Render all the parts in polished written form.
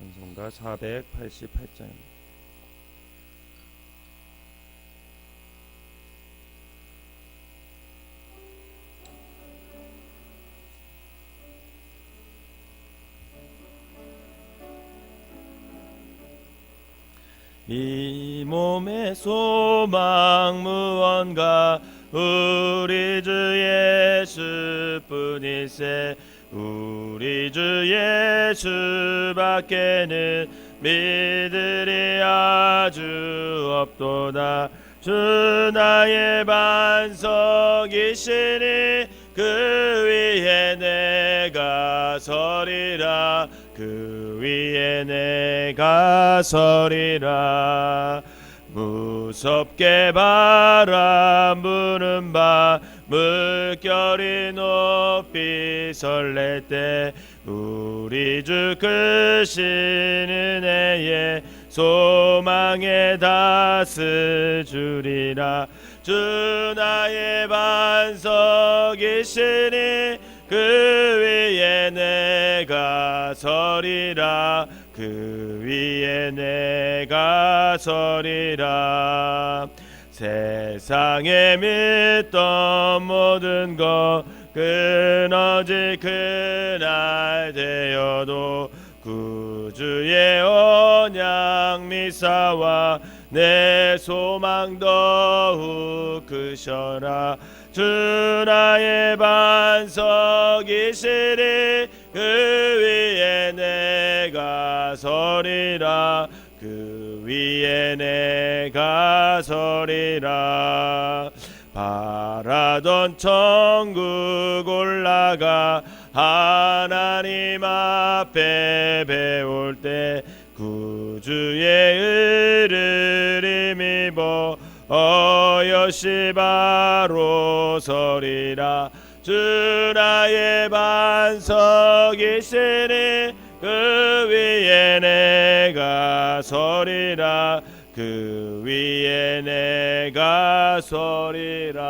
찬송가 488장입니다. 이 몸의 소망 무언가 우리 주 예수뿐이세. 우리 주 예수밖에는 믿으리 아주 없도다. 주 나의 반석이시니 그 위에 내가 서리라. 그 위에 내가 서리라. 무섭게 바람 부는 밤 물결이 높이 설렐 때 우리 주 크신 은혜에 소망에 다스 주리라. 주 나의 반석이시니 그 위에 내가 서리라. 그 위에 내가 서리라. 세상에 믿던 모든 것 끊어질 그날 되어도 구주의 언약 미사와 내 소망 더욱 크셔라. 주 나의 반석이시니 그 위에 내가 서리라. 그 위에 내가 서리라. 바라던 천국 올라가 하나님 앞에 배울 때 구주의 의를 힘입어 어여시 바로 서리라. 주 나의 반석이시니 그 위에 내가 서리라. 그 위에 내가 서리라.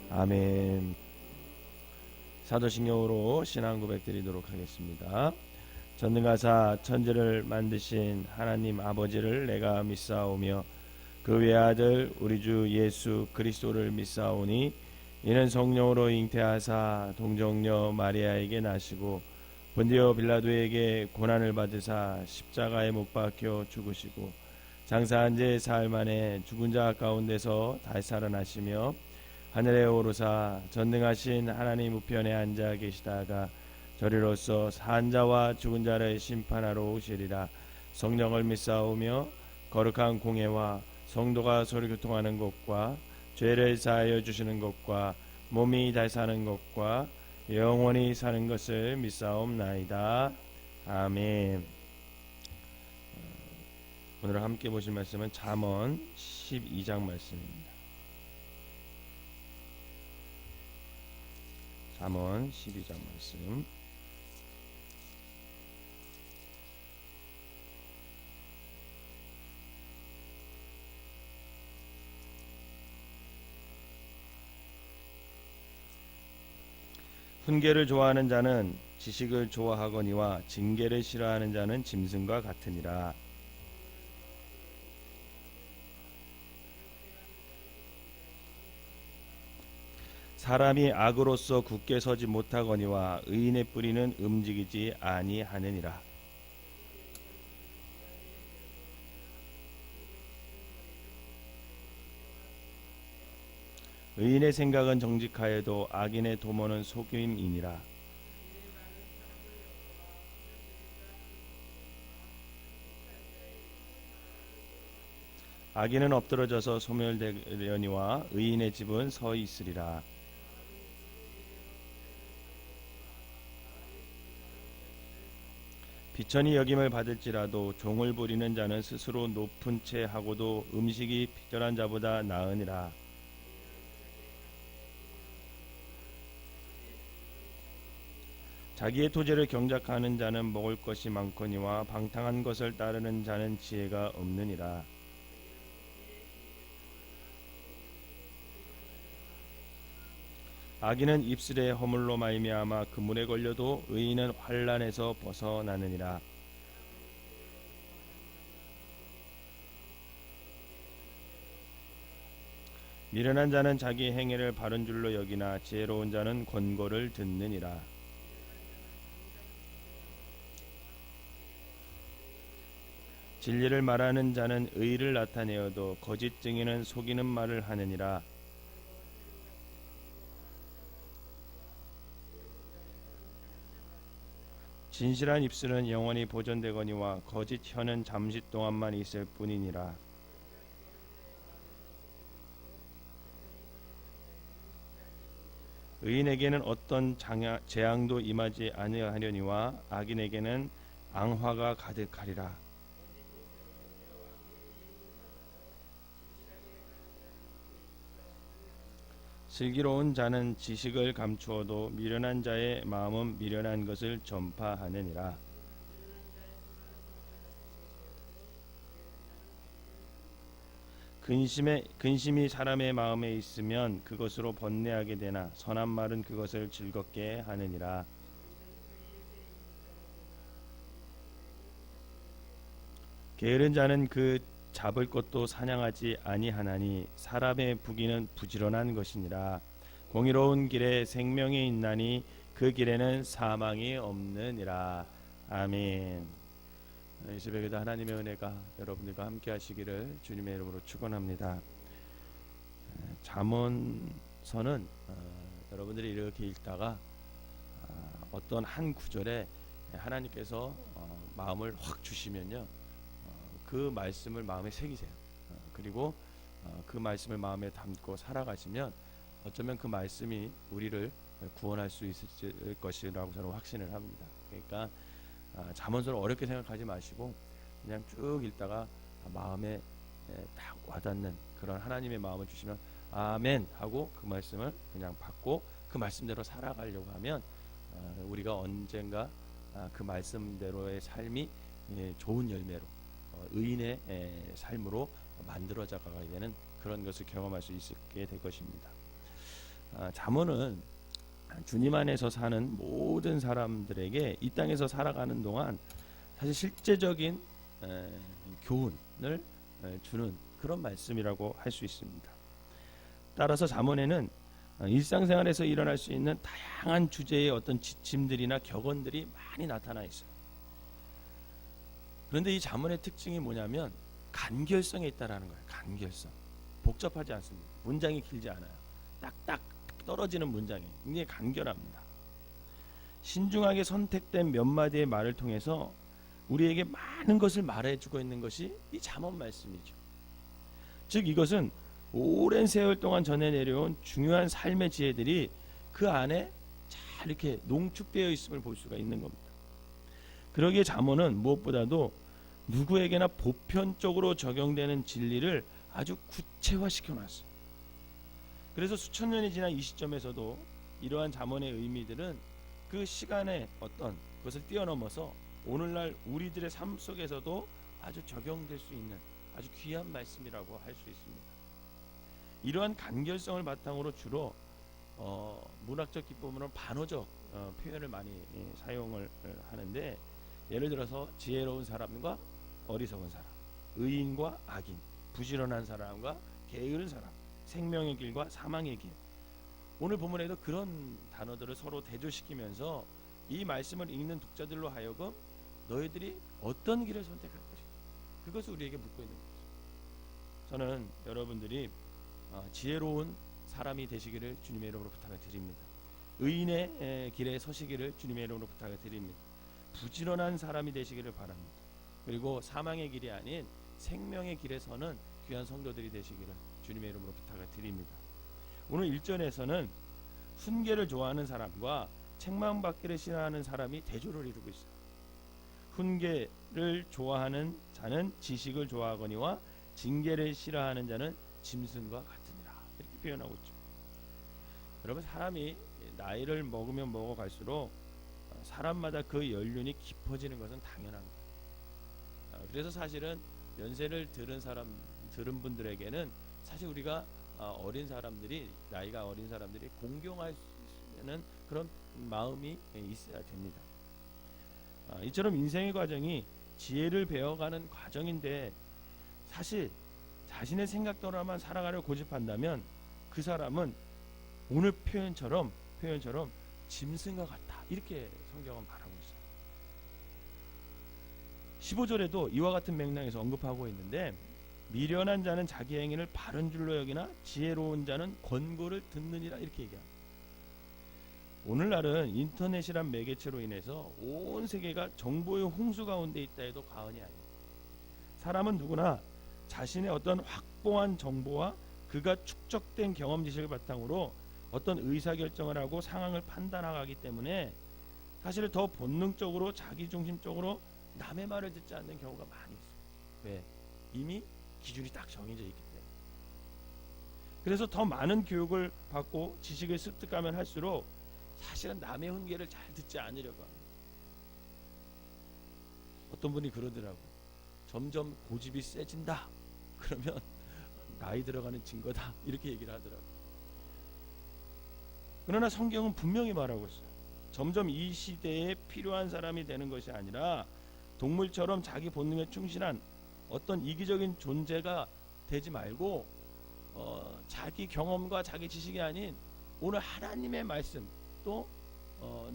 아멘. 사도신경으로 신앙 고백 드리도록 하겠습니다. 전능하사 천지를 만드신 하나님 아버지를 내가 믿사오며 그 외아들 우리 주 예수 그리스도를 믿사오니 이는 성령으로 잉태하사 동정녀 마리아에게 나시고 본디오 빌라도에게 고난을 받으사 십자가에 못 박혀 죽으시고 장사한 지 사흘 만에 죽은 자 가운데서 다시 살아나시며 하늘에 오르사 전능하신 하나님 우편에 앉아 계시다가 저리로서 산 자와 죽은 자를 심판하러 오시리라. 성령을 믿사오며 거룩한 공예와 성도가 서로 교통하는 것과 죄를 사하여 주시는 것과 몸이 다시 사는 것과 영원히 사는 것을 믿사옵나이다. 아멘. 오늘 함께 보실 말씀은 잠언 12장 말씀입니다. 잠언 12장 말씀. 훈계를 좋아하는 자는 지식을 좋아하거니와 징계를 싫어하는 자는 짐승과 같으니라. 사람이 악으로서 굳게 서지 못하거니와 의인의 뿌리는 움직이지 아니하느니라. 의인의 생각은 정직하여도 악인의 도모는 속임이니라. 악인은 엎드러져서 소멸되려니와 의인의 집은 서 있으리라. 비천이 여김을 받을지라도 종을 부리는 자는 스스로 높은 채 하고도 음식이 비절한 자보다 나으니라. 자기의 토지를 경작하는 자는 먹을 것이 많거니와 방탕한 것을 따르는 자는 지혜가 없느니라. 악인은 입술의 허물로 말미암아 그물에 걸려도 의인은 환난에서 벗어나느니라. 미련한 자는 자기 행위를 바른 줄로 여기나 지혜로운 자는 권고를 듣느니라. 진리를 말하는 자는 의를 나타내어도 거짓 증인은 속이는 말을 하느니라. 진실한 입술은 영원히 보존되거니와 거짓 혀는 잠시 동안만 있을 뿐이니라. 의인에게는 어떤 재앙도 임하지 아니하려니와 악인에게는 앙화가 가득하리라. 슬기로운 자는 지식을 감추어도 미련한 자의 마음은 미련한 것을 전파하느니라. 근심이 사람의 마음에 있으면 그것으로 번뇌하게 되나 선한 말은 그것을 즐겁게 하느니라. 게으른 자는 그 잡을 것도 사냥하지 아니하나니 사람의 부귀는 부지런한 것이니라. 공의로운 길에 생명이 있나니 그 길에는 사망이 없느니라. 아멘. 이 새벽에도 하나님의 은혜가 여러분들과 함께 하시기를 주님의 이름으로 축원합니다. 잠언서는 여러분들이 이렇게 읽다가 어떤 한 구절에 하나님께서 마음을 확 주시면요, 그 말씀을 마음에 새기세요. 그리고 그 말씀을 마음에 담고 살아가시면 어쩌면 그 말씀이 우리를 구원할 수 있을 것이라고 저는 확신을 합니다. 그러니까 잠언서를 어렵게 생각하지 마시고 그냥 쭉 읽다가 마음에 딱 와닿는 그런 하나님의 마음을 주시면 아멘 하고 그 말씀을 그냥 받고 그 말씀대로 살아가려고 하면 우리가 언젠가 그 말씀대로의 삶이 좋은 열매로 의인의 삶으로 만들어져 가게 되는 그런 것을 경험할 수 있게 될 것입니다. 잠언은 주님 안에서 사는 모든 사람들에게 이 땅에서 살아가는 동안 사실 실제적인 교훈을 주는 그런 말씀이라고 할 수 있습니다. 따라서 잠언에는 일상생활에서 일어날 수 있는 다양한 주제의 어떤 지침들이나 격언들이 많이 나타나 있어요. 그런데 이 잠언의 특징이 뭐냐면 간결성에 있다라는 거예요. 간결성. 복잡하지 않습니다. 문장이 길지 않아요. 딱딱 떨어지는 문장이 굉장히 간결합니다. 신중하게 선택된 몇 마디의 말을 통해서 우리에게 많은 것을 말해주고 있는 것이 이 잠언 말씀이죠. 즉 이것은 오랜 세월 동안 전해 내려온 중요한 삶의 지혜들이 그 안에 잘 이렇게 농축되어 있음을 볼 수가 있는 겁니다. 그러기에 잠언은 무엇보다도 누구에게나 보편적으로 적용되는 진리를 아주 구체화시켜 놨어요. 그래서 수천 년이 지난 이 시점에서도 이러한 잠언의 의미들은 그 시간의 어떤 것을 뛰어넘어서 오늘날 우리들의 삶 속에서도 아주 적용될 수 있는 아주 귀한 말씀이라고 할 수 있습니다. 이러한 간결성을 바탕으로 주로 문학적 기법으로는 반어적 표현을 많이 사용을 하는데, 예를 들어서 지혜로운 사람과 어리석은 사람, 의인과 악인, 부지런한 사람과 게으른 사람, 생명의 길과 사망의 길. 오늘 본문에도 그런 단어들을 서로 대조시키면서 이 말씀을 읽는 독자들로 하여금 너희들이 어떤 길을 선택할 것인가, 그것을 우리에게 묻고 있는 거죠. 저는 여러분들이 지혜로운 사람이 되시기를 주님의 이름으로 부탁을 드립니다. 의인의 길에 서시기를 주님의 이름으로 부탁을 드립니다. 부지런한 사람이 되시기를 바랍니다. 그리고 사망의 길이 아닌 생명의 길에 서는 귀한 성도들이 되시기를 주님의 이름으로 부탁을 드립니다. 오늘 1절에서는 훈계를 좋아하는 사람과 책망받기를 싫어하는 사람이 대조를 이루고 있어요. 훈계를 좋아하는 자는 지식을 좋아하거니와 징계를 싫어하는 자는 짐승과 같으니라, 이렇게 표현하고 있죠. 여러분, 사람이 나이를 먹으면 먹어갈수록 사람마다 그 연륜이 깊어지는 것은 당연한 거예요. 그래서 사실은 연세를 들은 분들에게는 사실 우리가 어린 사람들이, 나이가 어린 사람들이 공경할 되는 그런 마음이 있어야 됩니다. 이처럼 인생의 과정이 지혜를 배워가는 과정인데, 사실 자신의 생각대로만 살아가려 고집한다면 그 사람은 오늘 표현처럼 짐승과 같다, 이렇게 성경은 말하고 있어요. 15절에도 이와 같은 맥락에서 언급하고 있는데, 미련한 자는 자기 행위를 바른 줄로 여기나 지혜로운 자는 권고를 듣느니라, 이렇게 얘기합니다. 오늘날은 인터넷이란 매개체로 인해서 온 세계가 정보의 홍수 가운데 있다 해도 과언이 아닙니다. 사람은 누구나 자신의 어떤 확보한 정보와 그가 축적된 경험 지식을 바탕으로 어떤 의사결정을 하고 상황을 판단하기 때문에 사실 더 본능적으로 자기중심적으로 남의 말을 듣지 않는 경우가 많이 있어요. 왜? 이미 기준이 딱 정해져 있기 때문에. 그래서 더 많은 교육을 받고 지식을 습득하면 할수록 사실은 남의 훈계를 잘 듣지 않으려고 합니다. 어떤 분이 그러더라고요. 점점 고집이 세진다. 그러면 나이 들어가는 증거다, 이렇게 얘기를 하더라고요. 그러나 성경은 분명히 말하고 있어요. 점점 이 시대에 필요한 사람이 되는 것이 아니라 동물처럼 자기 본능에 충실한 어떤 이기적인 존재가 되지 말고 자기 경험과 자기 지식이 아닌 오늘 하나님의 말씀, 또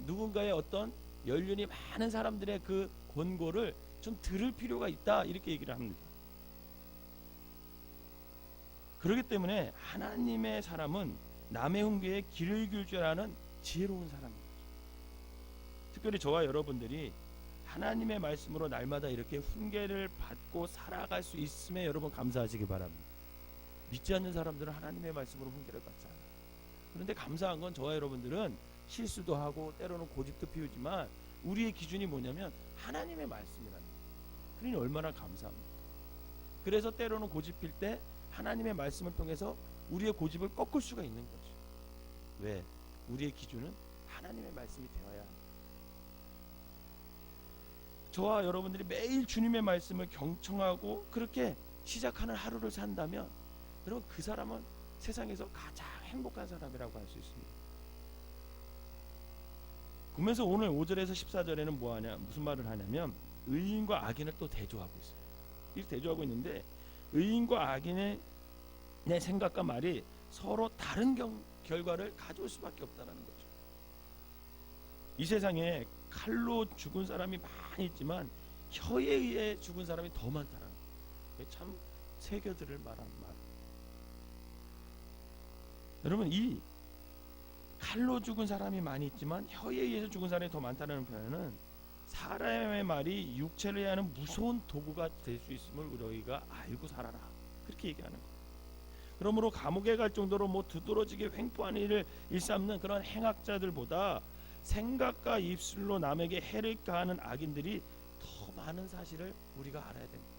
누군가의 어떤 연륜이 많은 사람들의 그 권고를 좀 들을 필요가 있다, 이렇게 얘기를 합니다. 그렇기 때문에 하나님의 사람은 남의 훈계에 귀를 기울 줄 아는 지혜로운 사람입니다. 특별히 저와 여러분들이 하나님의 말씀으로 날마다 이렇게 훈계를 받고 살아갈 수 있음에 여러분 감사하시기 바랍니다. 믿지 않는 사람들은 하나님의 말씀으로 훈계를 받지 않아요. 그런데 감사한 건 저와 여러분들은 실수도 하고 때로는 고집도 피우지만 우리의 기준이 뭐냐면 하나님의 말씀이라는 거예요. 그러니 얼마나 감사합니다. 그래서 때로는 고집 필 때 하나님의 말씀을 통해서 우리의 고집을 꺾을 수가 있는 거죠. 왜? 우리의 기준은 하나님의 말씀이 되어야 합니다. 저와 여러분들이 매일 주님의 말씀을 경청하고 그렇게 시작하는 하루를 산다면 여러분, 그 사람은 세상에서 가장 행복한 사람이라고 할 수 있습니다. 그러면서 오늘 5절에서 14절에는 무슨 말을 하냐면 의인과 악인을 또 대조하고 있어요. 이렇게 대조하고 있는데, 의인과 악인의 내 생각과 말이 서로 다른 결과를 가져올 수밖에 없다는 거죠. 이 세상에 칼로 죽은 사람이 많이 있지만 혀에 의해 죽은 사람이 더 많다는 거예요. 참 새겨들을 만한 말. 여러분, 이 칼로 죽은 사람이 많이 있지만 혀에 의해서 죽은 사람이 더 많다는 표현은 사람의 말이 육체를 해하는 무서운 도구가 될 수 있음을 너희가 알고 살아라, 그렇게 얘기하는 거예요. 그러므로 감옥에 갈 정도로 두드러지게 횡포한 일을 일삼는 그런 행악자들보다 생각과 입술로 남에게 해를 가하는 악인들이 더 많은 사실을 우리가 알아야 됩니다.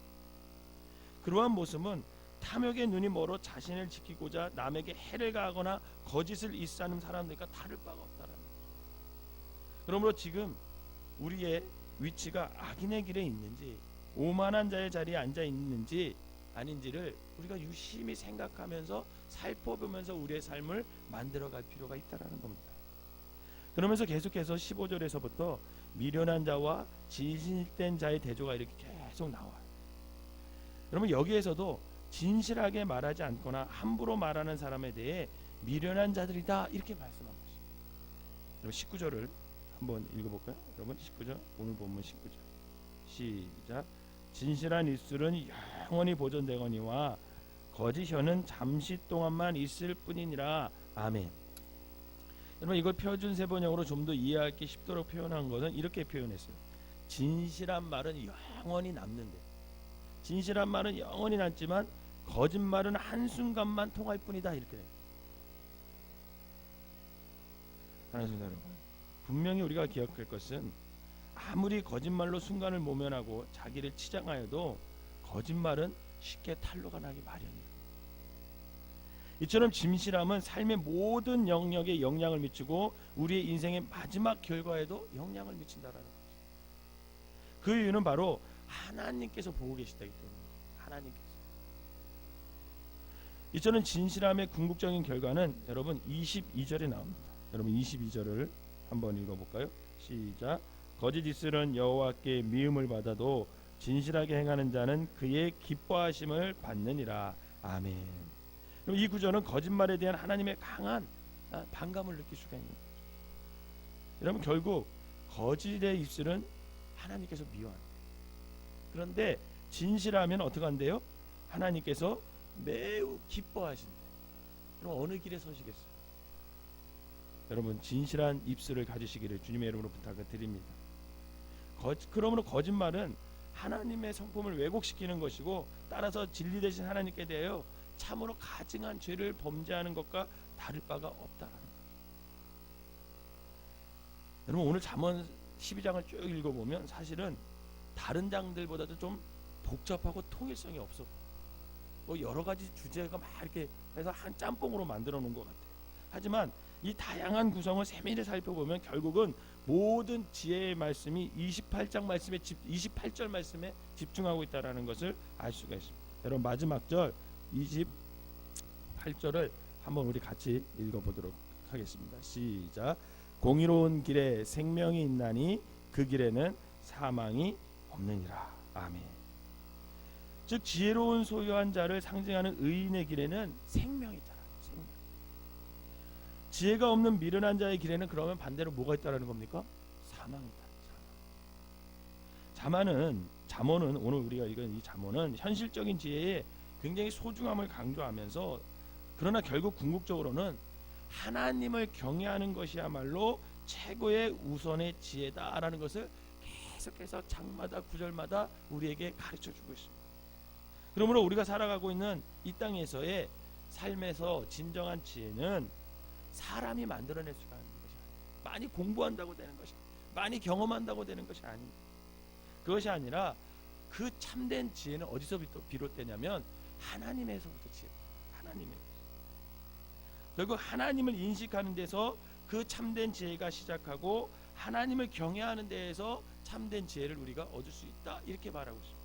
그러한 모습은 탐욕의 눈이 멀어 자신을 지키고자 남에게 해를 가하거나 거짓을 일삼는 사람들과 다를 바가 없다는 거죠. 그러므로 지금 우리의 위치가 악인의 길에 있는지 오만한 자의 자리에 앉아 있는지 아닌지를 우리가 유심히 생각하면서 살펴보면서 우리의 삶을 만들어갈 필요가 있다는 겁니다. 그러면서 계속해서 15절에서부터 미련한 자와 진실된 자의 대조가 이렇게 계속 나와요. 여러분, 여기에서도 진실하게 말하지 않거나 함부로 말하는 사람에 대해 미련한 자들이다, 이렇게 말씀하고 있습니다. 여러분, 19절을 한번 읽어볼까요? 여러분, 19절, 오늘 본문 19절 시작. 진실한 입술은 영원히 보존되거니와 거짓 혀는 잠시 동안만 있을 뿐이니라. 아멘. 여러분, 이걸 표준 세번역으로 좀 더 이해하기 쉽도록 표현한 것은 이렇게 표현했어요. 진실한 말은 영원히 남는데, 진실한 말은 영원히 남지만 거짓말은 한순간만 통할 뿐이다, 이렇게 됩니다. 사랑하는 여러분, 분명히 우리가 기억할 것은 아무리 거짓말로 순간을 모면하고 자기를 치장하여도 거짓말은 쉽게 탄로가 나기 마련이에요. 이처럼 진실함은 삶의 모든 영역에 영향을 미치고 우리의 인생의 마지막 결과에도 영향을 미친다라는 거죠. 그 이유는 바로 하나님께서 보고 계시다기 때문입니다. 하나님께서. 이처럼 진실함의 궁극적인 결과는 여러분 22절에 나옵니다. 여러분 22절을 한번 읽어볼까요? 시작. 거짓 입술은 여호와께 미움을 받아도 진실하게 행하는 자는 그의 기뻐하심을 받느니라. 아멘. 그럼 이 구절은 거짓말에 대한 하나님의 강한 반감을 느낄 수가 있는 거죠. 여러분 결국 거짓의 입술은 하나님께서 미워합니다. 그런데 진실하면 어떻게 한대요? 하나님께서 매우 기뻐하신대. 그럼 어느 길에 서시겠어요? 여러분 진실한 입술을 가지시기를 주님의 이름으로 부탁을 드립니다. 그러므로 거짓말은 하나님의 성품을 왜곡시키는 것이고 따라서 진리 되신 하나님께 대하여 참으로 가증한 죄를 범죄하는 것과 다를 바가 없다라는 거예요. 여러분 오늘 잠언 12장을 쭉 읽어보면 사실은 다른 장들보다도 좀 복잡하고 통일성이 없어. 뭐 여러 가지 주제가 막 이렇게 해서 한 짬뽕으로 만들어 놓은 것 같아요. 하지만 이 다양한 구성을 세밀히 살펴보면 결국은 모든 지혜의 말씀이 28절 말씀에 집중하고 있다라는 것을 알 수가 있습니다. 여러분 마지막 절 28절을 한번 우리 같이 읽어보도록 하겠습니다. 시작. 공의로운 길에 생명이 있나니 그 길에는 사망이 없느니라. 아멘. 즉 지혜로운 소유한 자를 상징하는 의인의 길에는 생명이 있다. 생명. 지혜가 없는 미련한 자의 길에는 그러면 반대로 뭐가 있다라는 겁니까? 사망이 있다. 잠언은 오늘 우리가 읽은 이 잠언은 현실적인 지혜에 굉장히 소중함을 강조하면서 그러나 결국 궁극적으로는 하나님을 경외하는 것이야말로 최고의 우선의 지혜다라는 것을 계속해서 장마다 구절마다 우리에게 가르쳐주고 있습니다. 그러므로 우리가 살아가고 있는 이 땅에서의 삶에서 진정한 지혜는 사람이 만들어낼 수가 있는 것이 아닙니다. 많이 공부한다고 되는 것이 아닙니다. 많이 경험한다고 되는 것이 아닙니다. 그것이 아니라 그 참된 지혜는 어디서부터 비롯되냐면 하나님에서부터 지혜입니다. 하나님에서. 결국 하나님을 인식하는 데서 그 참된 지혜가 시작하고 하나님을 경외하는 데에서 참된 지혜를 우리가 얻을 수 있다 이렇게 말하고 있습니다.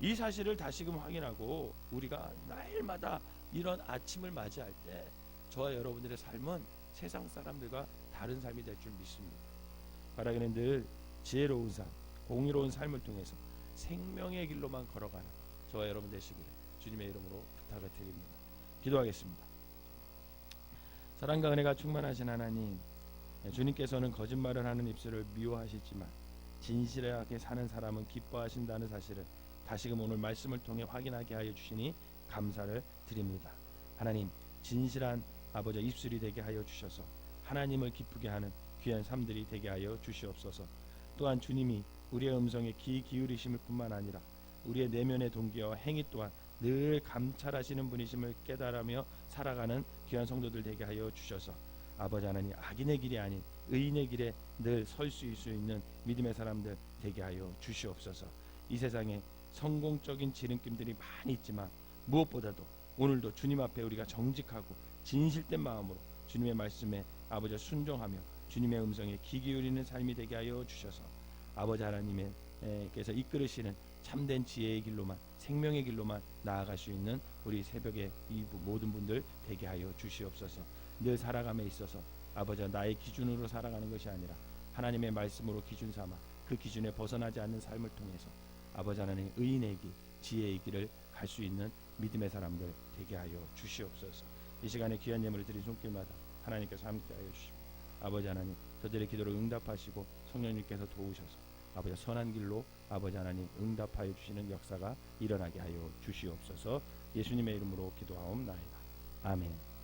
이 사실을 다시금 확인하고 우리가 날마다 이런 아침을 맞이할 때 저와 여러분들의 삶은 세상 사람들과 다른 삶이 될 줄 믿습니다. 바라기는 늘 지혜로운 삶, 공의로운 삶을 통해서 생명의 길로만 걸어가는 저와 여러분 되시기를 주님의 이름으로 부탁을 드립니다. 기도하겠습니다. 사랑과 은혜가 충만하신 하나님, 주님께서는 거짓말을 하는 입술을 미워하시지만 진실하게 사는 사람은 기뻐하신다는 사실을 다시금 오늘 말씀을 통해 확인하게 하여 주시니 감사를 드립니다. 하나님, 진실한 아버지 입술이 되게 하여 주셔서 하나님을 기쁘게 하는 귀한 삶들이 되게 하여 주시옵소서. 또한 주님이 우리의 음성에 귀 기울이심을 뿐만 아니라 우리의 내면의 동기와 행위 또한 늘 감찰하시는 분이심을 깨달으며 살아가는 귀한 성도들 되게 하여 주셔서 아버지 하나님, 악인의 길이 아닌 의인의 길에 늘 설 수 있는 믿음의 사람들 되게 하여 주시옵소서. 이 세상에 성공적인 지름길들이 많이 있지만 무엇보다도 오늘도 주님 앞에 우리가 정직하고 진실된 마음으로 주님의 말씀에 아버지 순종하며 주님의 음성에 귀 기울이는 삶이 되게 하여 주셔서 아버지 하나님께서 이끌으시는 참된 지혜의 길로만, 생명의 길로만 나아갈 수 있는 우리 새벽에 이 모든 분들 되게 하여 주시옵소서. 늘 살아감에 있어서 아버지 나의 기준으로 살아가는 것이 아니라 하나님의 말씀으로 기준 삼아 그 기준에 벗어나지 않는 삶을 통해서 아버지 하나님 의인의 길, 지혜의 길을 갈 수 있는 믿음의 사람들 되게 하여 주시옵소서. 이 시간에 귀한 예물을 드린 손길마다 하나님께서 함께하여 주시고 아버지 하나님 저들의 기도를 응답하시고 성령님께서 도우셔서 아버지 선한 길로 아버지 하나님 응답하여 주시는 역사가 일어나게 하여 주시옵소서. 예수님의 이름으로 기도하옵나이다. 아멘.